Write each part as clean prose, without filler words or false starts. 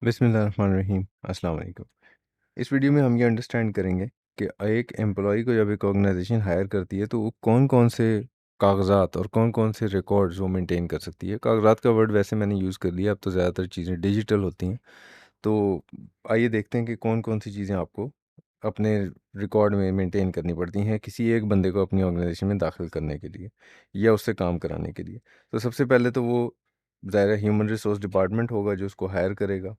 बिस्मिल्लाहिर्रहमानिर्रहीम। अस्सलाम वालेकुम। इस वीडियो में हम ये अंडरस्टैंड करेंगे कि एक एम्प्लॉय को जब एक ऑर्गेनाइजेशन हायर करती है तो वो कौन कौन से कागजात और कौन कौन से रिकॉर्ड्स वो मेंटेन कर सकती है। कागजात का वर्ड वैसे मैंने यूज़ कर लिया, अब तो ज़्यादातर चीज़ें डिजिटल होती हैं। तो आइए देखते हैं कि कौन कौन सी चीज़ें आपको अपने रिकॉर्ड में मेंटेन करनी पड़ती हैं किसी एक बंदे को अपनी ऑर्गेनाइजेशन में दाखिल करने के लिए या उससे काम कराने के लिए। तो सबसे पहले तो वो ज़ाहिर है ह्यूमन रिसोर्स डिपार्टमेंट होगा जो उसको हायर करेगा,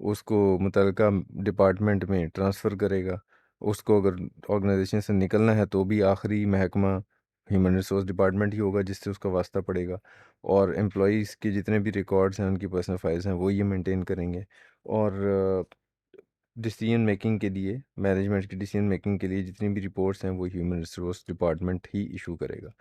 उसको मुतलका डिपार्टमेंट में ट्रांसफ़र करेगा। उसको अगर ऑर्गेनाइजेशन से निकलना है तो भी आखिरी महकमा ह्यूमन रिसोर्स डिपार्टमेंट ही होगा जिससे उसका वास्ता पड़ेगा। और एम्प्लॉइज़ के जितने भी रिकॉर्ड्स हैं, उनकी पर्सनल फाइल्स हैं, वो ये मेंटेन करेंगे। और डिसीजन मेकिंग के लिए, मैनेजमेंट की डिसीजन मेकिंग के लिए जितनी भी रिपोर्ट्स हैं वो ह्यूमन रिसोर्स डिपार्टमेंट ही इशू करेगा।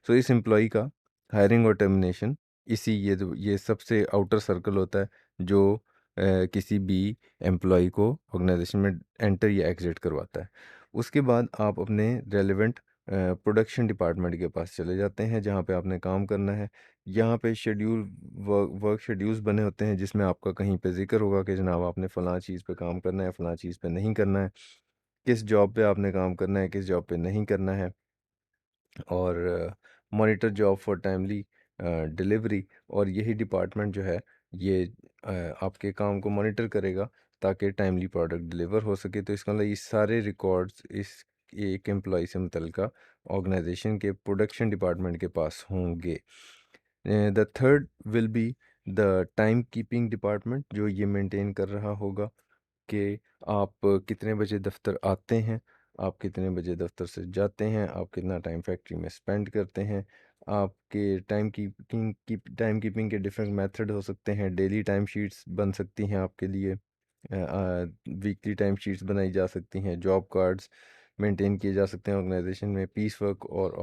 सो इस एम्प्लॉई का हायरिंग और टर्मिनेशन, इसी ये सबसे आउटर सर्कल होता है जो किसी भी एम्प्लॉय को ऑर्गेनाइजेशन में एंटर या एग्जिट करवाता है। उसके बाद आप अपने रेलेवेंट प्रोडक्शन डिपार्टमेंट के पास चले जाते हैं जहाँ पे आपने काम करना है। यहाँ पे शेड्यूल वर्क शेड्यूल्स बने होते हैं जिसमें आपका कहीं पे ज़िक्र होगा कि जनाब आपने फ़लाँ चीज़ पे काम करना है, फ़लाँ चीज़ पे नहीं करना है, किस जॉब पे आपने काम करना है, किस जॉब पे नहीं करना है। और monitor job for timely delivery. और यही डिपार्टमेंट जो है ये अ, आपके काम को मॉनिटर करेगा ताकि टाइमली प्रोडक्ट डिलीवर हो सके। तो इसका मतलब ये सारे रिकॉर्ड्स इस एक एम्प्लॉय से मुतल्लिका ऑर्गेनाइजेशन के प्रोडक्शन डिपार्टमेंट के पास होंगे। The third will be the time keeping department जो ये मेंटेन कर रहा होगा कि आप कितने बजे दफ्तर आते हैं, आप कितने बजे दफ्तर से जाते हैं, आप कितना टाइम फैक्ट्री में स्पेंड करते हैं। आपके टाइम कीपिंग के डिफरेंट मेथड हो सकते हैं। डेली टाइम शीट्स बन सकती हैं आपके लिए, वीकली टाइम शीट्स बनाई जा सकती हैं, जॉब कार्ड्स मेंटेन किए जा सकते हैं ऑर्गेनाइजेशन में, पीस वर्क और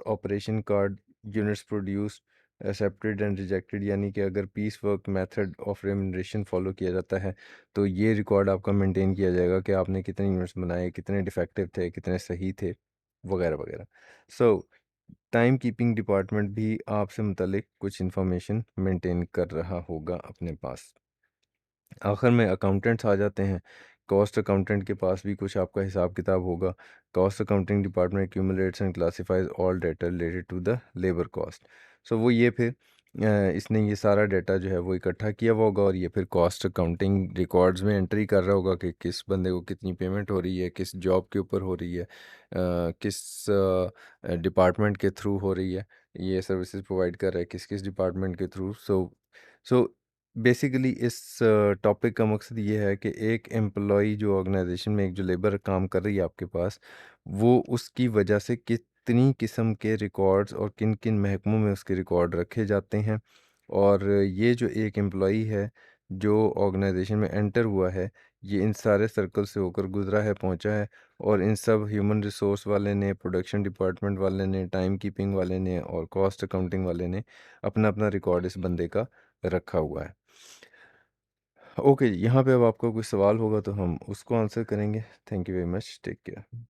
operation card units produce accepted and rejected. यानी कि अगर piece work method of remuneration follow किया जाता है तो ये रिकॉर्ड आपका मेंटेन किया जाएगा कि आपने कितने यूनिट्स बनाए, कितने डिफेक्टिव थे, कितने सही थे, वगैरह वगैरह। सो टाइम कीपिंग डिपार्टमेंट भी आपसे मुतलिक कुछ इंफॉर्मेशन मेंटेन कर रहा होगा अपने पास। आखिर में अकाउंटेंट्स आ जाते हैं। कॉस्ट अकाउंटेंट के पास भी कुछ आपका हिसाब किताब होगा। Cost accounting department accumulates and classifies all data related to the labour cost. So वो ये फिर इसने ये सारा डाटा जो है वो इकट्ठा किया हुआ होगा और ये फिर कॉस्ट अकाउंटिंग रिकॉर्ड्स में एंट्री कर रहा होगा कि किस बंदे को कितनी पेमेंट हो रही है, किस जॉब के ऊपर हो रही है, किस डिपार्टमेंट के थ्रू हो रही है, ये सर्विसेज प्रोवाइड कर रहा है किस किस डिपार्टमेंट के थ्रू। सो बेसिकली इस टॉपिक का मकसद ये है कि एक एम्प्लॉई जो ऑर्गेनाइजेशन में, एक जो लेबर काम कर रही है आपके पास, वो उसकी वजह से कितनी किस्म के रिकॉर्ड्स और किन किन महकमों में उसके रिकॉर्ड रखे जाते हैं। और ये जो एक एम्प्लॉई है जो ऑर्गेनाइजेशन में एंटर हुआ है, ये इन सारे सर्कल से होकर गुजरा है, पहुंचा है। और इन सब ह्यूमन रिसोर्स वाले ने, प्रोडक्शन डिपार्टमेंट वाले ने, टाइम कीपिंग वाले ने और कॉस्ट अकाउंटिंग वाले ने अपना अपना रिकॉर्ड इस बंदे का रखा हुआ है। ओके, यहाँ पे अब आपका कोई सवाल होगा तो हम उसको आंसर करेंगे। Thank you very much, take care.